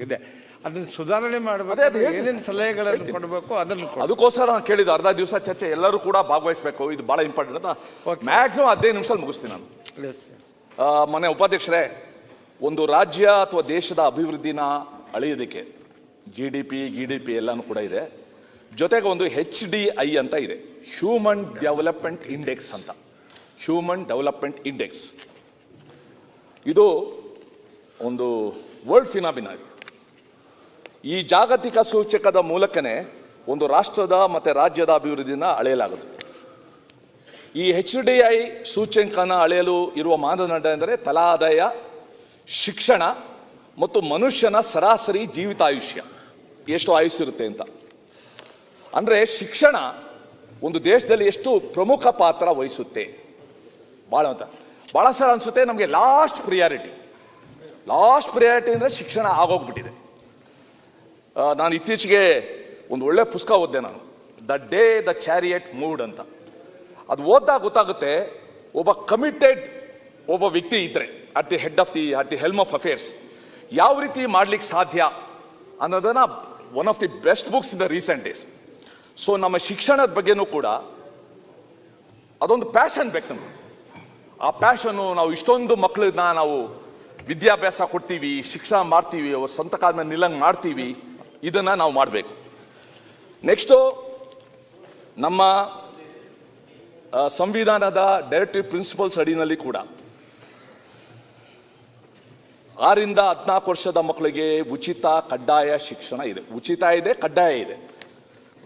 ಇದೆ. ಅದನ್ನು ಸುಧಾರಣೆ ಮಾಡಬೇಕು. ಏನೇನು ಸಲಹೆಗಳನ್ನು ಕೊಡಬೇಕು ಅದನ್ನು ಅದಕ್ಕೋಸ್ಕರ ನಾನು ಕೇಳಿದ್ದು ಅರ್ಧ ದಿವಸ ಚರ್ಚೆ, ಎಲ್ಲರೂ ಕೂಡ ಭಾಗವಹಿಸಬೇಕು, ಇದು ಭಾಳ ಇಂಪಾರ್ಟೆಂಟ್ ಅಂತ. ಮ್ಯಾಕ್ಸಿಮಮ್ 15 ನಿಮಿಷದಲ್ಲಿ ಮುಗಿಸ್ತೀನಿ ನಾನು. ಮನೆ ಉಪಾಧ್ಯಕ್ಷರೇ, ಒಂದು ರಾಜ್ಯ ಅಥವಾ ದೇಶದ ಅಭಿವೃದ್ಧಿನ ಅಳೆಯೋದಕ್ಕೆ GDP ಎಲ್ಲನೂ ಕೂಡ ಇದೆ. ಜೊತೆಗೆ ಒಂದು HDI ಅಂತ ಇದೆ, ಹ್ಯೂಮನ್ ಡೆವಲಪ್ಮೆಂಟ್ ಇಂಡೆಕ್ಸ್ ಅಂತ. ಹ್ಯೂಮನ್ ಡೆವಲಪ್ಮೆಂಟ್ ಇಂಡೆಕ್ಸ್ ಇದು ಒಂದು ವರ್ಲ್ಡ್ ಫಿನಾಮಿನಾ. ಈ ಜಾಗತಿಕ ಸೂಚಕದ ಮೂಲಕನೇ ಒಂದು ರಾಷ್ಟ್ರದ ಮತ್ತು ರಾಜ್ಯದ ಅಭಿವೃದ್ಧಿನ ಅಳೆಯಲಾಗುತ್ತೆ. ಈ HDI ಸೂಚ್ಯಂಕನ ಅಳೆಯಲು ಇರುವ ಮಾನದಂಡ ಎಂದರೆ ತಲಾ ಆದಾಯ, ಶಿಕ್ಷಣ ಮತ್ತು ಮನುಷ್ಯನ ಸರಾಸರಿ ಜೀವಿತಾಯುಷ್ಯ, ಎಷ್ಟು ಆಯುಸ್ಸಿರುತ್ತೆ ಅಂತ. ಅಂದರೆ ಶಿಕ್ಷಣ ಒಂದು ದೇಶದಲ್ಲಿ ಎಷ್ಟು ಪ್ರಮುಖ ಪಾತ್ರ ವಹಿಸುತ್ತೆ ಭಾಳ ಸಲ ಅನಿಸುತ್ತೆ ನಮಗೆ ಲಾಸ್ಟ್ ಪ್ರಿಯಾರಿಟಿ ಅಂದರೆ ಶಿಕ್ಷಣ ಆಗೋಗ್ಬಿಟ್ಟಿದೆ. ನಾನು ಇತ್ತೀಚೆಗೆ ಒಂದು ಒಳ್ಳೆ ಪುಸ್ತಕ ಓದಿದೆ ನಾನು, the day the chariot moved ಅಂತ. ಅದು ಓದಿದಾಗ ಗೊತ್ತಾಗುತ್ತೆ ಒಬ್ಬ ಕಮಿಟೆಡ್ ವ್ಯಕ್ತಿ ಇದ್ದರೆ at the Helm of affairs ಯಾವ ರೀತಿ ಮಾಡ್ಲಿಕ್ಕೆ ಸಾಧ್ಯ ಅನ್ನೋದನ್ನ one of the best books in the recent days. So ನಮ್ಮ ಶಿಕ್ಷಣದ ಬಗ್ಗೆನೂ ಕೂಡ ಅದೊಂದು ಪ್ಯಾಷನ್ ಬೇಕು ನಮಗೆ. ಆ ಪ್ಯಾಷನ್ನು ನಾವು ಇಷ್ಟೊಂದು ಮಕ್ಕಳನ್ನ ನಾವು ವಿದ್ಯಾಭ್ಯಾಸ ಕೊಡ್ತೀವಿ, ಶಿಕ್ಷಣ ಮಾಡ್ತೀವಿ, ಅವ್ರ ಸ್ವಂತ ಕಾಲ ಮೇಲೆ ನಿಲ್ಲಂಗೆ ಮಾಡ್ತೀವಿ, ಇದನ್ನು ನಾವು ಮಾಡಬೇಕು. ನೆಕ್ಸ್ಟು ನಮ್ಮ ಸಂವಿಧಾನದ ಡೈರೆಕ್ಟಿವ್ ಪ್ರಿನ್ಸಿಪಲ್ಸ್ ಅಡಿನಲ್ಲಿ ಕೂಡ 6 ರಿಂದ 14 ವರ್ಷದ ಮಕ್ಕಳಿಗೆ ಉಚಿತ ಕಡ್ಡಾಯ ಶಿಕ್ಷಣ ಇದೆ. ಉಚಿತ ಇದೆ, ಕಡ್ಡಾಯ ಇದೆ.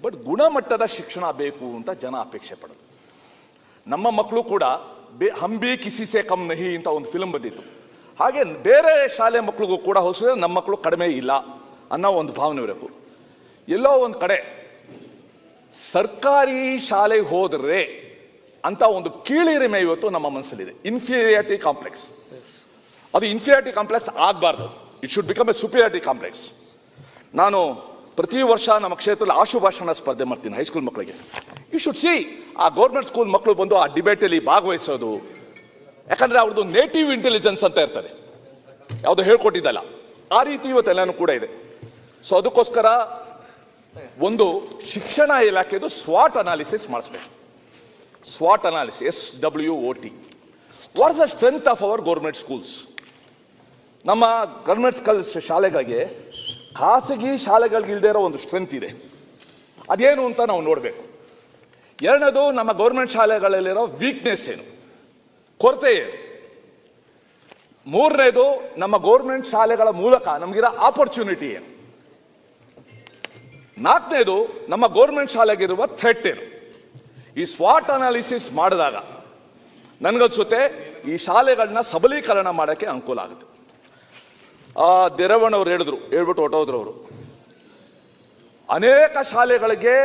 ಬಟ್ ಗುಣಮಟ್ಟದ ಶಿಕ್ಷಣ ಬೇಕು ಅಂತ ಜನ ಅಪೇಕ್ಷೆ ಪಡೋದು. ನಮ್ಮ ಮಕ್ಕಳು ಕೂಡ ಹಂಬಿ ಕಿಸಿಸೆ ಕಮ್ ನಹಿ ಅಂತ ಒಂದು ಫಿಲ್ಮ್ ಬಂದಿತ್ತು. ಹಾಗೆ ಬೇರೆ ಶಾಲೆ ಮಕ್ಕಳಿಗೂ ಕೂಡ ಹೋಲಿಸಿದ್ರೆ ನಮ್ಮ ಮಕ್ಕಳು ಕಡಿಮೆ ಇಲ್ಲ ಅನ್ನೋ ಒಂದು ಭಾವನೆ ಇರಬೇಕು. ಎಲ್ಲೋ ಒಂದು ಕಡೆ ಸರ್ಕಾರಿ ಶಾಲೆಗೆ ಹೋದರೆ ಅಂತ ಒಂದು ಕೀಳಿರಿಮೆ ಇವತ್ತು ನಮ್ಮ ಮನಸ್ಸಲ್ಲಿದೆ, ಇನ್ಫೀರಿಯಾರಿಟಿ ಕಾಂಪ್ಲೆಕ್ಸ್. ಅದು ಇನ್ಫೀರಿಯಾರಿಟಿ ಕಾಂಪ್ಲೆಕ್ಸ್ ಆಗಬಾರ್ದು, it should become A superiority complex. ನಾನು ಪ್ರತಿ ವರ್ಷ ನಮ್ಮ ಕ್ಷೇತ್ರದಲ್ಲಿ ಆಶುಭಾಷಣ ಸ್ಪರ್ಧೆ ಮಾಡ್ತೀನಿ ಹೈಸ್ಕೂಲ್ ಮಕ್ಕಳಿಗೆ. ಯು ಶುಡ್ ಸಿ ಆ ಗೌರ್ಮೆಂಟ್ ಸ್ಕೂಲ್ ಮಕ್ಕಳು ಬಂದು ಆ ಡಿಬೇಟಲ್ಲಿ ಭಾಗವಹಿಸೋದು. ಯಾಕಂದರೆ ಅವ್ರದ್ದು ನೇಟಿವ್ ಇಂಟೆಲಿಜೆನ್ಸ್ ಅಂತ ಇರ್ತದೆ, ಯಾವುದೋ ಹೇಳ್ಕೊಟ್ಟಿದ್ದಲ್ಲ. ಆ ರೀತಿ ಇವತ್ತೆಲ್ಲನೂ ಕೂಡ ಇದೆ. ಸೊ ಅದಕ್ಕೋಸ್ಕರ ಒಂದು ಶಿಕ್ಷಣ ಇಲಾಖೆದು ಸ್ವಾಟ್ ಅನಾಲಿಸಿಸ್ ಮಾಡಿಸ್ಬೇಕು. ಸ್ವಾಟ್ analysis, SWOT. What is the strength of our government schools? ನಮ್ಮ ಗೌರ್ಮೆಂಟ್ ಶಾಲೆಗಳಿಗೆ ಖಾಸಗಿ ಶಾಲೆಗಳಿಗಿಲ್ದೇ ಇರೋ ಒಂದು ಸ್ಟ್ರೆಂತ್ ಇದೆ, ಅದೇನು ಅಂತ ನಾವು ನೋಡಬೇಕು. ಎರಡನೇದು, ನಮ್ಮ ಗೌರ್ಮೆಂಟ್ ಶಾಲೆಗಳಲ್ಲಿರೋ ವೀಕ್ನೆಸ್ ಏನು, ಕೊರತೆ ಏನು. ಮೂರನೇದು, ನಮ್ಮ ಗೌರ್ಮೆಂಟ್ ಶಾಲೆಗಳ ಮೂಲಕ ನಮಗಿರೋ ಆಪರ್ಚುನಿಟಿ ಏನು. ನಾಲ್ಕನೇದು, ನಮ್ಮ ಗೌರ್ಮೆಂಟ್ ಶಾಲೆಗಿರುವ ಥ್ರೆಟ್ ಏನು. ಈ ಸ್ವಾಟ್ ಅನಾಲಿಸಿಸ್ ಮಾಡಿದಾಗ ನನಗನ್ಸುತ್ತೆ ಈ ಶಾಲೆಗಳನ್ನ ಸಬಲೀಕರಣ ಮಾಡೋಕ್ಕೆ ಅನುಕೂಲ ಆಗುತ್ತೆ. ದೇರವಣ್ಣವ್ರು ಹೇಳ್ಬಿಟ್ಟು ಹೊಟ್ಟೋದ್ರು ಅವರು. ಅನೇಕ ಶಾಲೆಗಳಿಗೆ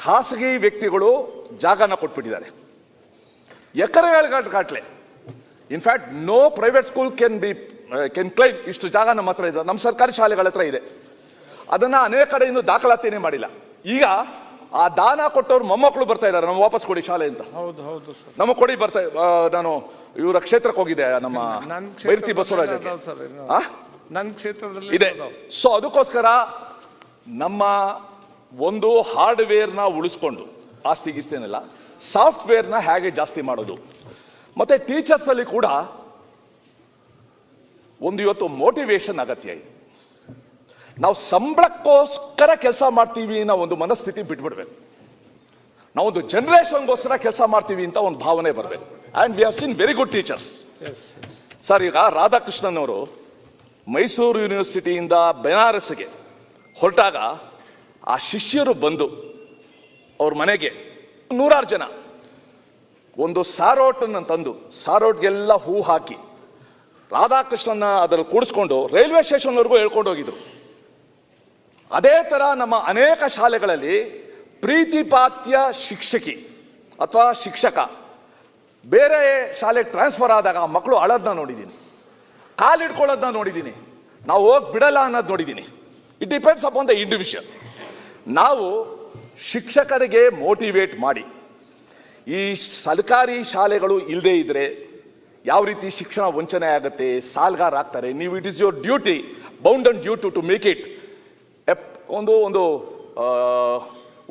ಖಾಸಗಿ ವ್ಯಕ್ತಿಗಳು ಜಾಗನ ಕೊಟ್ಬಿಟ್ಟಿದ್ದಾರೆ, ಎಕರೆಗಟ್ಟಲೆ. In fact no private school can claim ಇಷ್ಟು ಜಾಗ ನಮ್ಮ ಹತ್ರ ಇದೆ, ನಮ್ಮ ಸರ್ಕಾರಿ ಶಾಲೆಗಳ ಹತ್ರ ಇದೆ. ಅದನ್ನು ಅನೇಕ ಕಡೆ ಇನ್ನೂ ದಾಖಲಾತಿನೇ ಮಾಡಿಲ್ಲ. ಈಗ ಆ ದಾನ ಕೊಟ್ಟವ್ರು ಮೊಮ್ಮಕ್ಕಳು ಬರ್ತಾ ಇದ್ದಾರೆ, ನಮ್ಮ ವಾಪಸ್ ಕೊಡಿ ಶಾಲೆ ಅಂತ. ನಮ್ಮ ಕೊಡಿ ಬರ್ತಾ. ನಾನು ಇವರ ಕ್ಷೇತ್ರಕ್ಕೆ ಹೋಗಿದ್ದೆ, ನಮ್ಮ ಬೈರತಿ ಬಸವರಾಜಕ್ಕೆ ನನ್ನ ಕ್ಷೇತ್ರದಲ್ಲಿ ಇದೆ. ಸೊ ಅದಕ್ಕೋಸ್ಕರ ನಮ್ಮ ಒಂದು ಹಾರ್ಡ್ವೇರ್ನ ಉಳಿಸ್ಕೊಂಡು, ಆಸ್ತಿ ಗೀಸ್ತಿನೆಲ್ಲ, ಸಾಫ್ಟ್ವೇರ್ನ ಹೇಗೆ ಜಾಸ್ತಿ ಮಾಡೋದು. ಮತ್ತೆ ಟೀಚರ್ಸ್ ಅಲ್ಲಿ ಕೂಡ ಒಂದು ಇವತ್ತು ಮೋಟಿವೇಶನ್ ಅಗತ್ಯ ಇದೆ. ನಾವು ಸಂಬಳಕ್ಕೋಸ್ಕರ ಕೆಲಸ ಮಾಡ್ತೀವಿ ಅನ್ನೋ ಒಂದು ಮನಸ್ಥಿತಿ ಬಿಟ್ಬಿಡ್ಬೇಕು. ನಾವೊಂದು ಜನರೇಷನ್ಗೋಸ್ಕರ ಕೆಲಸ ಮಾಡ್ತೀವಿ ಅಂತ ಒಂದು ಭಾವನೆ ಬರಬೇಕು. And we have seen very good teachers. Sir, ಈಗ ರಾಧಾಕೃಷ್ಣನ್ ಅವರು ಮೈಸೂರು ಯೂನಿವರ್ಸಿಟಿಯಿಂದ ಬೆನಾರಸ್ಗೆ ಹೊರಟಾಗ ಆ ಶಿಷ್ಯರು ಬಂದು ಅವ್ರ ಮನೆಗೆ 100 ಜನ ಒಂದು ಸಾರೋಟನ್ನು ತಂದು, ಸಾರೋಟ್ಗೆಲ್ಲ ಹೂ ಹಾಕಿ ರಾಧಾಕೃಷ್ಣನ ಅದರಲ್ಲಿ ಕೂಡಿಸ್ಕೊಂಡು ರೈಲ್ವೆ ಸ್ಟೇಷನ್ವರೆಗೂ ಹೇಳ್ಕೊಂಡು ಹೋಗಿದ್ರು. ಅದೇ ಥರ ನಮ್ಮ ಅನೇಕ ಶಾಲೆಗಳಲ್ಲಿ ಪ್ರೀತಿಪಾತ್ಯ ಶಿಕ್ಷಕಿ ಅಥವಾ ಶಿಕ್ಷಕ ಬೇರೆ ಶಾಲೆಗೆ ಟ್ರಾನ್ಸ್ಫರ್ ಆದಾಗ ಆ ಮಕ್ಕಳು ಅಳೋದನ್ನ ನೋಡಿದ್ದೀನಿ, ಕಾಲಿಡ್ಕೊಳ್ಳೋದನ್ನ ನೋಡಿದ್ದೀನಿ, ನಾವು ಹೋಗಿ ಬಿಡಲ್ಲ ಅನ್ನೋದು ನೋಡಿದ್ದೀನಿ. It depends upon the individual. ನಾವು ಶಿಕ್ಷಕರಿಗೆ ಮೋಟಿವೇಟ್ ಮಾಡಿ, ಈ ಸರ್ಕಾರಿ ಶಾಲೆಗಳು ಇಲ್ಲದೇ ಇದ್ರೆ ಯಾವ ರೀತಿ ಶಿಕ್ಷಣ ವಂಚನೆ ಆಗುತ್ತೆ, ಸಾಲ್ಗಾರ ಆಗ್ತಾರೆ. ನೀವು it is your duty bound and due to make it ಒಂದು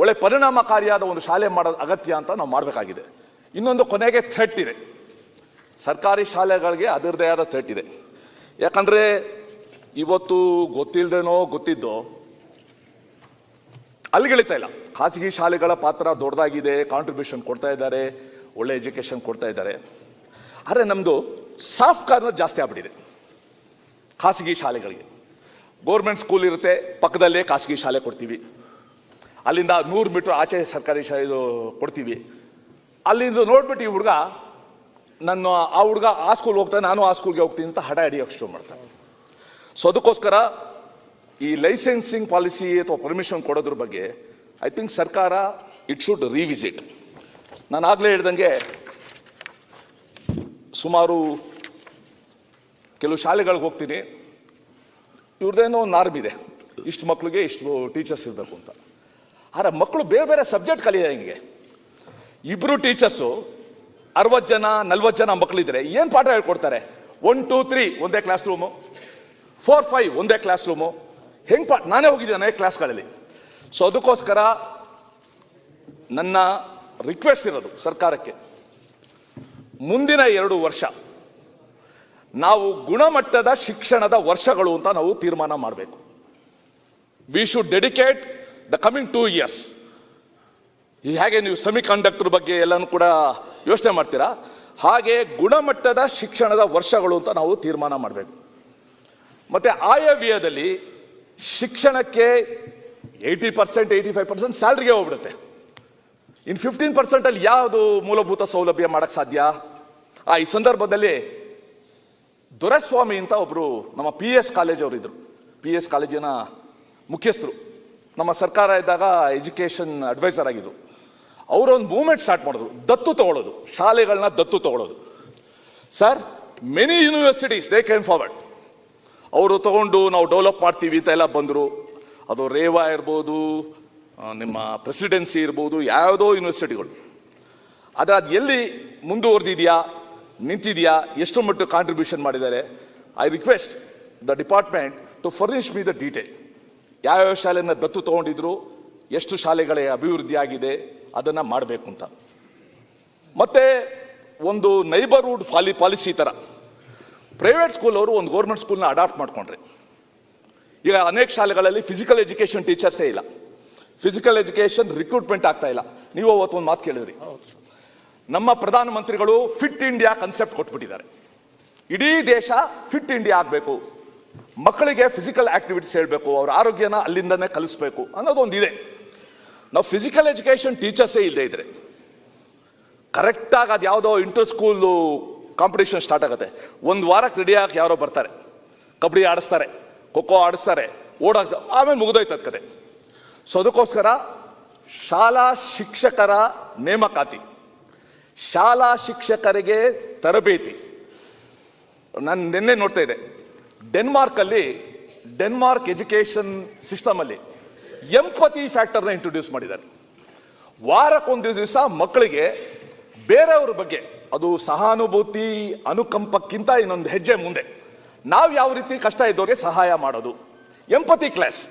ಒಳ್ಳೆ ಪರಿಣಾಮಕಾರಿಯಾದ ಒಂದು ಶಾಲೆ ಮಾಡೋದು ಅಗತ್ಯ ಅಂತ ನಾವು ಮಾಡಬೇಕಾಗಿದೆ. ಇನ್ನೊಂದು ಕೊನೆಗೆ ಥ್ರೆಟ್ ಇದೆ, ಸರ್ಕಾರಿ ಶಾಲೆಗಳಿಗೆ ಅದರದೇ ಆದ ಥ್ರೆಟ್ ಇದೆ. ಯಾಕಂದರೆ ಇವತ್ತು ಗೊತ್ತಿಲ್ಲದೇನೋ ಗೊತ್ತಿದ್ದೋ ಅಲ್ಲಿಗಳಿತಾ ಇಲ್ಲ. ಖಾಸಗಿ ಶಾಲೆಗಳ ಪಾತ್ರ ದೊಡ್ಡದಾಗಿದೆ, ಕಾಂಟ್ರಿಬ್ಯೂಷನ್ ಕೊಡ್ತಾ ಇದ್ದಾರೆ, ಒಳ್ಳೆ ಎಜುಕೇಷನ್ ಕೊಡ್ತಾ ಇದ್ದಾರೆ. ಆದರೆ ನಮ್ಮದು ಸಾಫ್ಟ್ ಕಾರ್ನರ್ ಜಾಸ್ತಿ ಆಗ್ಬಿಟ್ಟಿದೆ ಖಾಸಗಿ ಶಾಲೆಗಳಿಗೆ. ಗೌರ್ಮೆಂಟ್ ಸ್ಕೂಲ್ ಇರುತ್ತೆ, ಪಕ್ಕದಲ್ಲೇ ಖಾಸಗಿ ಶಾಲೆ ಕೊಡ್ತೀವಿ. ಅಲ್ಲಿಂದ 100 ಮೀಟ್ರ್ ಆಚೆ ಸರ್ಕಾರಿ ಶಾಲೆ ಕೊಡ್ತೀವಿ. ಅಲ್ಲಿಂದ ನೋಡ್ಬಿಟ್ಟು ಈ ಹುಡುಗ ಆ ಹುಡುಗ ಆ ಸ್ಕೂಲ್ಗೆ ಹೋಗ್ತಾನೆ, ನಾನು ಆ ಸ್ಕೂಲ್ಗೆ ಹೋಗ್ತೀನಿ ಅಂತ ಹಠ ಹಿಡಿಯೋಕ್ಕೆ ಶುರು ಮಾಡ್ತಾನೆ. ಸೊ ಅದಕ್ಕೋಸ್ಕರ ಈ ಲೈಸೆನ್ಸಿಂಗ್ ಪಾಲಿಸಿ ಅಥವಾ ಪರ್ಮಿಷನ್ ಕೊಡೋದ್ರ ಬಗ್ಗೆ ಐ ಥಿಂಕ್ ಸರ್ಕಾರ ಇಟ್ ಶುಡ್ ರಿವಿಸಿಟ್. ನಾನು ಆಗಲೇ ಹೇಳ್ದಂಗೆ ಸುಮಾರು ಕೆಲವು ಶಾಲೆಗಳಿಗೆ ಹೋಗ್ತೀನಿ, ಇವ್ರದ್ದೇನೋ ನಾರ್ಮ್ ಇದೆ, ಇಷ್ಟು ಮಕ್ಕಳಿಗೆ ಇಷ್ಟು ಟೀಚರ್ಸ್ ಇರಬೇಕು ಅಂತ. ಆದರೆ ಮಕ್ಕಳು ಬೇರೆ ಬೇರೆ ಸಬ್ಜೆಕ್ಟ್ ಕಲಿಯೋದು ಹೆಂಗೆ? ಇಬ್ಬರು ಟೀಚರ್ಸು 60 ಜನ 40 ಜನ ಮಕ್ಕಳಿದ್ರೆ ಏನು ಪಾಠ ಹೇಳ್ಕೊಡ್ತಾರೆ? 1 2 3 ಒಂದೇ ಕ್ಲಾಸ್ ರೂಮು, 4 5 ಒಂದೇ ಕ್ಲಾಸ್ ರೂಮು, ಹೆಂಗೆ ನಾನೇ ಹೋಗಿದ್ದೇನೆ ಕ್ಲಾಸ್ಗಳಲ್ಲಿ. ಸೊ ಅದಕ್ಕೋಸ್ಕರ ನನ್ನ ರಿಕ್ವೆಸ್ಟ್ ಇರೋದು ಸರ್ಕಾರಕ್ಕೆ, ಮುಂದಿನ 2 ವರ್ಷ ನಾವು ಗುಣಮಟ್ಟದ ಶಿಕ್ಷಣದ ವರ್ಷಗಳು ಅಂತ ನಾವು ತೀರ್ಮಾನ ಮಾಡಬೇಕು. We should dedicate the coming 2 years. ಹೇಗೆ ನೀವು ಸೆಮಿ ಕಂಡಕ್ಟರ್ ಬಗ್ಗೆ ಎಲ್ಲನೂ ಕೂಡ ಯೋಚನೆ ಮಾಡ್ತೀರಾ, ಹಾಗೆ ಗುಣಮಟ್ಟದ ಶಿಕ್ಷಣದ ವರ್ಷಗಳು ಅಂತ ನಾವು ತೀರ್ಮಾನ ಮಾಡಬೇಕು. ಮತ್ತು ಆಯವ್ಯಯದಲ್ಲಿ ಶಿಕ್ಷಣಕ್ಕೆ 80% 85% ಸ್ಯಾಲ್ರಿಗೆ ಹೋಗ್ಬಿಡುತ್ತೆ. ಇನ್ನು 15% ಯಾವುದು ಮೂಲಭೂತ ಸೌಲಭ್ಯ ಮಾಡೋಕ್ಕೆ ಸಾಧ್ಯ? ಈ ಸಂದರ್ಭದಲ್ಲಿ ದೊರೆಸ್ವಾಮಿ ಅಂತ ಒಬ್ಬರು ನಮ್ಮ PS ಕಾಲೇಜ್ ಅವರು ಇದ್ದರು, PS ಕಾಲೇಜಿನ ಮುಖ್ಯಸ್ಥರು, ನಮ್ಮ ಸರ್ಕಾರ ಇದ್ದಾಗ ಎಜುಕೇಷನ್ ಅಡ್ವೈಸರ್ ಆಗಿದ್ರು. ಅವರೊಂದು ಮೂವ್ಮೆಂಟ್ ಸ್ಟಾರ್ಟ್ ಮಾಡಿದ್ರು, ದತ್ತು ತಗೊಳ್ಳೋದು, ಶಾಲೆಗಳನ್ನ ದತ್ತು ತಗೊಳ್ಳೋದು. Sir, many universities they came forward. ಅವರು ತಗೊಂಡು ನಾವು ಡೆವಲಪ್ ಮಾಡ್ತೀವಿ ಅಂತ ಎಲ್ಲ ಬಂದರು. ಅದು ರೇವಾ ಇರ್ಬೋದು, ನಿಮ್ಮ ಪ್ರೆಸಿಡೆನ್ಸಿ ಇರ್ಬೋದು, ಯಾವುದೋ ಯೂನಿವರ್ಸಿಟಿಗಳು. ಆದರೆ ಅದು ಎಲ್ಲಿ ಮುಂದುವರೆದಿದೆಯಾ, ನಿಂತಿದೆಯಾ, ಎಷ್ಟು ಮಟ್ಟಿಗೆ ಕಾಂಟ್ರಿಬ್ಯೂಷನ್ ಮಾಡಿದ್ದಾರೆ? I request the department to furnish me the detail. ಯಾವ್ಯಾವ ಶಾಲೆಯನ್ನು ದತ್ತು ತೊಗೊಂಡಿದ್ರು, ಎಷ್ಟು ಶಾಲೆಗಳ ಅಭಿವೃದ್ಧಿ ಆಗಿದೆ, ಅದನ್ನು ಮಾಡಬೇಕು ಅಂತ. ಮತ್ತು ಒಂದು ನೈಬರ್ಹುಡ್ ಪಾಲಿಸಿ ಥರ ಪ್ರೈವೇಟ್ ಸ್ಕೂಲವರು ಒಂದು ಗೌರ್ಮೆಂಟ್ ಸ್ಕೂಲ್ನ ಅಡಾಪ್ಟ್ ಮಾಡಿಕೊಂಡ್ರೆ, ಈಗ ಅನೇಕ ಶಾಲೆಗಳಲ್ಲಿ ಫಿಸಿಕಲ್ ಎಜುಕೇಷನ್ ಟೀಚರ್ಸೇ ಇಲ್ಲ, ಫಿಸಿಕಲ್ ಎಜುಕೇಷನ್ ರಿಕ್ರೂಟ್ಮೆಂಟ್ ಆಗ್ತಾ ಇಲ್ಲ. ನೀವು ಅವತ್ತು ಒಂದು ಮಾತು ಕೇಳಿದ್ರಿ, ನಮ್ಮ ಪ್ರಧಾನಮಂತ್ರಿಗಳು ಫಿಟ್ ಇಂಡಿಯಾ ಕನ್ಸೆಪ್ಟ್ ಕೊಟ್ಬಿಟ್ಟಿದ್ದಾರೆ. ಇಡೀ ದೇಶ ಫಿಟ್ ಇಂಡಿಯಾ ಆಗಬೇಕು, ಮಕ್ಕಳಿಗೆ ಫಿಸಿಕಲ್ ಆಕ್ಟಿವಿಟೀಸ್ ಹೇಳಬೇಕು, ಅವ್ರ ಆರೋಗ್ಯನ ಅಲ್ಲಿಂದನೇ ಕಲಿಸ್ಬೇಕು ಅನ್ನೋದೊಂದಿದೆ. ನಾವು ಫಿಸಿಕಲ್ ಎಜುಕೇಷನ್ ಟೀಚರ್ಸೇ ಇಲ್ಲದೆ ಇದ್ರೆ ಕರೆಕ್ಟಾಗಿ ಅದು ಯಾವುದೋ ಇಂಟರ್ ಸ್ಕೂಲು ಕಾಂಪಿಟೇಷನ್ ಸ್ಟಾರ್ಟ್ ಆಗುತ್ತೆ, 1 ವಾರಕ್ಕೆ ರೆಡಿ ಆಗಿ ಯಾರೋ ಬರ್ತಾರೆ, ಕಬಡ್ಡಿ ಆಡಿಸ್ತಾರೆ, ಖೋಖೋ ಆಡಿಸ್ತಾರೆ, ಓಡಾಡ್ಸ, ಆಮೇಲೆ ಮುಗಿದೋಯ್ತದ ಕತೆ. ಸೊ ಅದಕ್ಕೋಸ್ಕರ ಶಾಲಾ ಶಿಕ್ಷಕರ ನೇಮಕಾತಿ, ಶಾಲಾ ಶಿಕ್ಷಕರಿಗೆ ತರಬೇತಿ. ನಾನು ನಿನ್ನೆ ನೋಡ್ತಾ ಇದ್ದೆ, ಡೆನ್ಮಾರ್ಕ್ ಎಜುಕೇಷನ್ ಸಿಸ್ಟಮಲ್ಲಿ ಎಂಪತಿ ಫ್ಯಾಕ್ಟರ್ನ ಇಂಟ್ರೊಡ್ಯೂಸ್ ಮಾಡಿದ್ದಾರೆ. ವಾರಕ್ಕೊಂದು ದಿವಸ ಮಕ್ಕಳಿಗೆ ಬೇರೆಯವ್ರ ಬಗ್ಗೆ, ಅದು ಸಹಾನುಭೂತಿ ಅನುಕಂಪಕ್ಕಿಂತ ಇನ್ನೊಂದು ಹೆಜ್ಜೆ ಮುಂದೆ, ನಾವು ಯಾವ ರೀತಿ ಕಷ್ಟ ಇದ್ದವ್ರಿಗೆ ಸಹಾಯ ಮಾಡೋದು, ಎಂಪತಿ ಕ್ಲಾಸ್.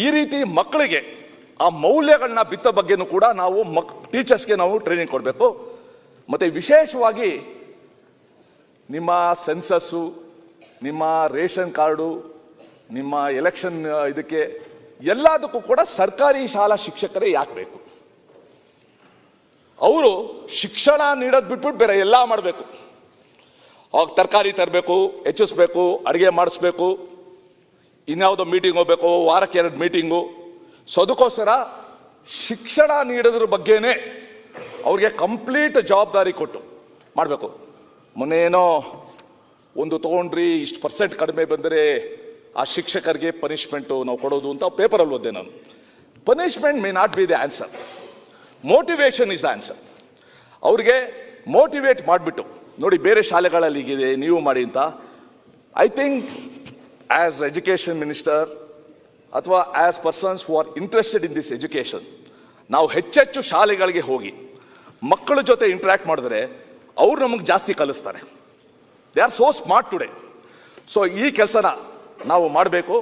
ಈ ರೀತಿ ಮಕ್ಕಳಿಗೆ ಆ ಮೌಲ್ಯಗಳನ್ನ ಬಿತ್ತೋ ಬಗ್ಗೆನೂ ಕೂಡ ನಾವು ಟೀಚರ್ಸ್ಗೆ ನಾವು ಟ್ರೈನಿಂಗ್ ಕೊಡಬೇಕು. ಮತ್ತು ವಿಶೇಷವಾಗಿ ನಿಮ್ಮ ಸೆನ್ಸಸ್ಸು, ನಿಮ್ಮ ರೇಷನ್ ಕಾರ್ಡು, ನಿಮ್ಮ ಎಲೆಕ್ಷನ್ ಇದಕ್ಕೆ ಎಲ್ಲದಕ್ಕೂ ಕೂಡ ಸರ್ಕಾರಿ ಶಾಲಾ ಶಿಕ್ಷಕರೇ ಯಾಕೆ ಬೇಕು? ಅವರು ಶಿಕ್ಷಣ ನೀಡೋದು ಬಿಟ್ಬಿಟ್ಟು ಬೇರೆ ಎಲ್ಲ ಮಾಡಬೇಕು. ಅವಾಗ ತರಕಾರಿ ತರಬೇಕು, ಹೆಚ್ಚಿಸ್ಬೇಕು, ಅಡುಗೆ ಮಾಡಿಸ್ಬೇಕು, ಇನ್ಯಾವುದೋ ಮೀಟಿಂಗ್ ಹೋಗ್ಬೇಕು, ವಾರಕ್ಕೆ 2 ಮೀಟಿಂಗು. ಸೊ ಅದಕ್ಕೋಸ್ಕರ ಶಿಕ್ಷಣ ನೀಡೋದ್ರ ಬಗ್ಗೆನೇ ಅವ್ರಿಗೆ ಕಂಪ್ಲೀಟ್ ಜವಾಬ್ದಾರಿ ಕೊಟ್ಟು ಮಾಡಬೇಕು. ಮೊನ್ನೇನೋ ಒಂದು ತೊಗೊಂಡ್ರಿ, ಇಷ್ಟು % ಕಡಿಮೆ ಬಂದರೆ ಆ ಶಿಕ್ಷಕರಿಗೆ ಪನಿಷ್ಮೆಂಟು ನಾವು ಕೊಡೋದು ಅಂತ ಪೇಪರಲ್ಲಿ ಓದಿದೆ ನಾನು. Punishment may not be the answer, motivation is the answer. ಅವ್ರಿಗೆ ಮೋಟಿವೇಟ್ ಮಾಡಿಬಿಟ್ಟು ನೋಡಿ, ಬೇರೆ ಶಾಲೆಗಳಲ್ಲಿ ಹೀಗಿದೆ, ನೀವು ಮಾಡಿ ಅಂತ. I think as education minister ಅಥವಾ as persons who are interested in this education, ನಾವು ಹೆಚ್ಚೆಚ್ಚು ಶಾಲೆಗಳಿಗೆ ಹೋಗಿ ಮಕ್ಕಳ ಜೊತೆ ಇಂಟ್ರ್ಯಾಕ್ಟ್ ಮಾಡಿದ್ರೆ ಅವ್ರು ನಮಗೆ ಜಾಸ್ತಿ ಕಲಿಸ್ತಾರೆ. They are so smart today. So ಈ ಕೆಲಸನ ನಾವು ಮಾಡಬೇಕು.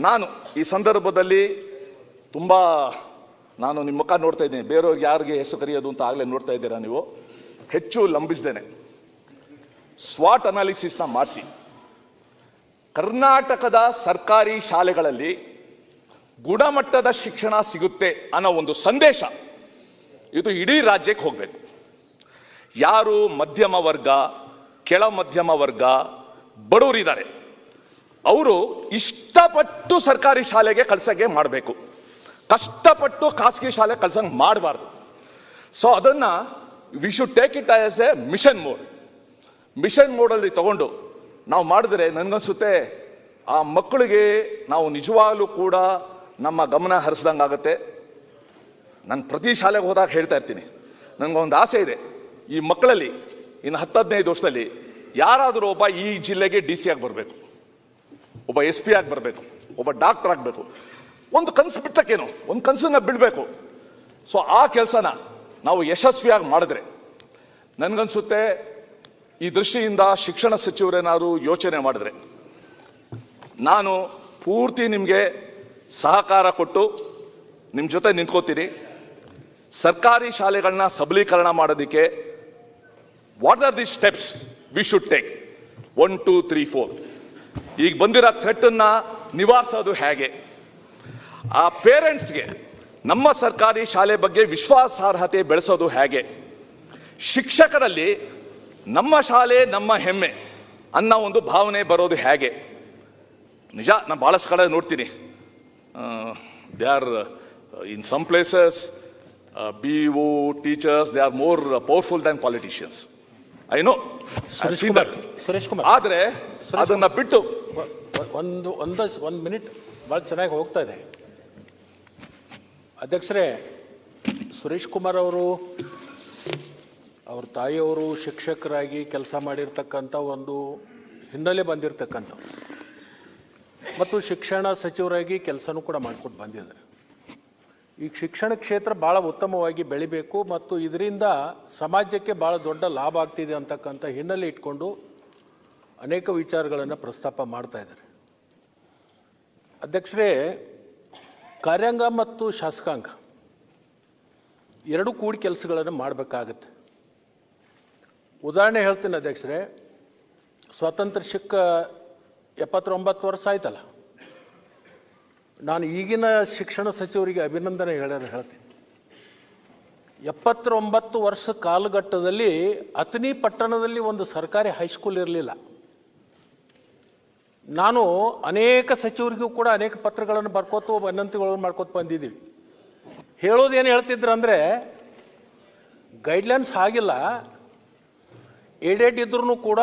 ನಾನು ಈ ಸಂದರ್ಭದಲ್ಲಿ ತುಂಬ ನಾನು ನಿಮ್ಮ ಮುಖ ನೋಡ್ತಾ ಇದ್ದೀನಿ, ಬೇರೆಯವ್ರಿಗೆ ಯಾರಿಗೆ ಹೆಸರು ಕರೆಯೋದು ಅಂತ ಆಗಲೇ ನೋಡ್ತಾ ಇದ್ದೀರಾ ನೀವು. ಹೆಚ್ಚು ಲಂಬಿಸ್ದೇನೆ ಸ್ವಾಟ್ ಅನಾಲಿಸಿಸ್ನ ಮಾಡಿಸಿ ಕರ್ನಾಟಕದ ಸರ್ಕಾರಿ ಶಾಲೆಗಳಲ್ಲಿ ಗುಣಮಟ್ಟದ ಶಿಕ್ಷಣ ಸಿಗುತ್ತೆ ಅನ್ನೋ ಒಂದು ಸಂದೇಶ ಇದು ಇಡೀ ರಾಜ್ಯಕ್ಕೆ ಹೋಗಬೇಕು. ಯಾರು ಮಧ್ಯಮ ವರ್ಗ, ಕೆಳ ಮಧ್ಯಮ ವರ್ಗ, ಬಡವರಿದ್ದಾರೆ ಅವರು ಇಷ್ಟಪಟ್ಟು ಸರ್ಕಾರಿ ಶಾಲೆಗೆ ಕಳ್ಸಂಗೆ ಮಾಡಬೇಕು, ಕಷ್ಟಪಟ್ಟು ಖಾಸಗಿ ಶಾಲೆ ಕಳ್ಸಂಗೆ ಮಾಡಬಾರ್ದು. ಸೊ ಅದನ್ನು we should take it as a mission mode. Mission ಮೋಡಲ್ಲಿ ತಗೊಂಡು ನಾವು ಮಾಡಿದ್ರೆ ನನಗನ್ಸುತ್ತೆ ಆ ಮಕ್ಕಳಿಗೆ ನಾವು ನಿಜವಾಗ್ಲೂ ಕೂಡ ನಮ್ಮ ಗಮನ ಹರಿಸ್ದಂಗೆ ಆಗುತ್ತೆ. ನಾನು ಪ್ರತಿ ಶಾಲೆಗೆ ಹೋದಾಗ ಹೇಳ್ತಾ ಇರ್ತೀನಿ, ನನಗೊಂದು ಆಸೆ ಇದೆ, ಈ ಮಕ್ಕಳಲ್ಲಿ ಇನ್ನು 10-15 ವರ್ಷದಲ್ಲಿ ಯಾರಾದರೂ ಒಬ್ಬ ಈ ಜಿಲ್ಲೆಗೆ DC ಆಗಿ ಬರಬೇಕು, ಒಬ್ಬ SP ಆಗಿ ಬರಬೇಕು, ಒಬ್ಬ ಡಾಕ್ಟರ್ ಆಗಬೇಕು. ಒಂದು ಕನಸು ಬಿಟ್ಟಕ್ಕೇನು, ಒಂದು ಕನಸನ್ನ ಬಿಡಬೇಕು. ಸೊ ಆ ಕೆಲಸನ ನಾವು ಯಶಸ್ವಿಯಾಗಿ ಮಾಡಿದ್ರೆ ನನಗನ್ಸುತ್ತೆ ಈ ದೃಷ್ಟಿಯಿಂದ ಶಿಕ್ಷಣ ಸಚಿವರೇನಾದ್ರು ಯೋಚನೆ ಮಾಡಿದ್ರೆ ನಾನು ಪೂರ್ತಿ ನಿಮಗೆ ಸಹಕಾರ ಕೊಟ್ಟು ನಿಮ್ಮ ಜೊತೆ ನಿಂತ್ಕೋತೀನಿ. ಸರ್ಕಾರಿ ಶಾಲೆಗಳನ್ನ ಸಬಲೀಕರಣ ಮಾಡೋದಕ್ಕೆ what are the steps V should take 1, 2, 3, 4. ಈಗ ಬಂದಿರೋ ಥ್ರೆಟನ್ನು ನಿವಾರಿಸೋದು ಹೇಗೆ, ಆ ಪೇರೆಂಟ್ಸ್ಗೆ ನಮ್ಮ ಸರ್ಕಾರಿ ಶಾಲೆ ಬಗ್ಗೆ ವಿಶ್ವಾಸಾರ್ಹತೆ ಬೆಳೆಸೋದು ಹೇಗೆ, ಶಿಕ್ಷಕರಲ್ಲಿ ನಮ್ಮ ಶಾಲೆ ನಮ್ಮ ಹೆಮ್ಮೆ ಅನ್ನೋ ಒಂದು ಭಾವನೆ ಬರೋದು ಹೇಗೆ. ನಿಜ ನಾನು ಭಾಳಷ್ಟು ಕಡೆ ನೋಡ್ತೀನಿ, they are in some places BO teachers they are more powerful than politicians. I know, Suresh Kumar, ಆದರೆ ಅದನ್ನು ಬಿಟ್ಟು ಒಂದು ಮಿನಿಟ್ ಭಾಳ ಚೆನ್ನಾಗಿ ಹೋಗ್ತಾ ಇದೆ. ಅಧ್ಯಕ್ಷರೇ, ಸುರೇಶ್ ಕುಮಾರ್ ಅವರು ಅವ್ರ ತಾಯಿಯವರು ಶಿಕ್ಷಕರಾಗಿ ಕೆಲಸ ಮಾಡಿರ್ತಕ್ಕಂಥ ಒಂದು ಹಿನ್ನೆಲೆ ಬಂದಿರತಕ್ಕಂಥ ಮತ್ತು ಶಿಕ್ಷಣ ಸಚಿವರಾಗಿ ಕೆಲಸನೂ ಕೂಡ ಮಾಡಿಕೊಟ್ಟು ಬಂದಿದ್ದಾರೆ. ಈ ಶಿಕ್ಷಣ ಕ್ಷೇತ್ರ ಭಾಳ ಉತ್ತಮವಾಗಿ ಬೆಳಿಬೇಕು ಮತ್ತು ಇದರಿಂದ ಸಮಾಜಕ್ಕೆ ಭಾಳ ದೊಡ್ಡ ಲಾಭ ಆಗ್ತಿದೆ ಅಂತಕ್ಕಂಥ ಹಿನ್ನೆಲೆ ಇಟ್ಕೊಂಡು ಅನೇಕ ವಿಚಾರಗಳನ್ನು ಪ್ರಸ್ತಾಪ ಮಾಡ್ತಾ ಇದ್ದಾರೆ. ಅಧ್ಯಕ್ಷರೇ, ಕಾರ್ಯಾಂಗ ಮತ್ತು ಶಾಸಕಾಂಗ ಎರಡೂ ಕೂಡಿ ಕೆಲಸಗಳನ್ನು ಮಾಡಬೇಕಾಗತ್ತೆ. ಉದಾಹರಣೆ ಹೇಳ್ತೀನಿ ಅಧ್ಯಕ್ಷರೇ, ಸ್ವಾತಂತ್ರ್ಯ ಸಿಕ್ಕ 79 ವರ್ಷ ಆಯ್ತಲ್ಲ, ನಾನು ಈಗಿನ ಶಿಕ್ಷಣ ಸಚಿವರಿಗೆ ಅಭಿನಂದನೆ ಹೇಳ್ತೀನಿ. 79 ವರ್ಷ ಕಾಲಘಟ್ಟದಲ್ಲಿ ಅಥಣಿ ಪಟ್ಟಣದಲ್ಲಿ ಒಂದು ಸರ್ಕಾರಿ ಹೈಸ್ಕೂಲ್ ಇರಲಿಲ್ಲ. ನಾನು ಅನೇಕ ಸಚಿವರಿಗೂ ಕೂಡ ಅನೇಕ ಪತ್ರಗಳನ್ನು ಬರ್ಕೋತು ವಿನಂತಿಗಳನ್ನು ಮಾಡ್ಕೋತ ಬಂದಿದ್ದೀವಿ. ಹೇಳೋದೇನು ಹೇಳ್ತಿದ್ರು ಅಂದರೆ, ಗೈಡ್ಲೈನ್ಸ್ ಆಗಿಲ್ಲ, ಏಡೆಡ್ ಇದ್ರೂ ಕೂಡ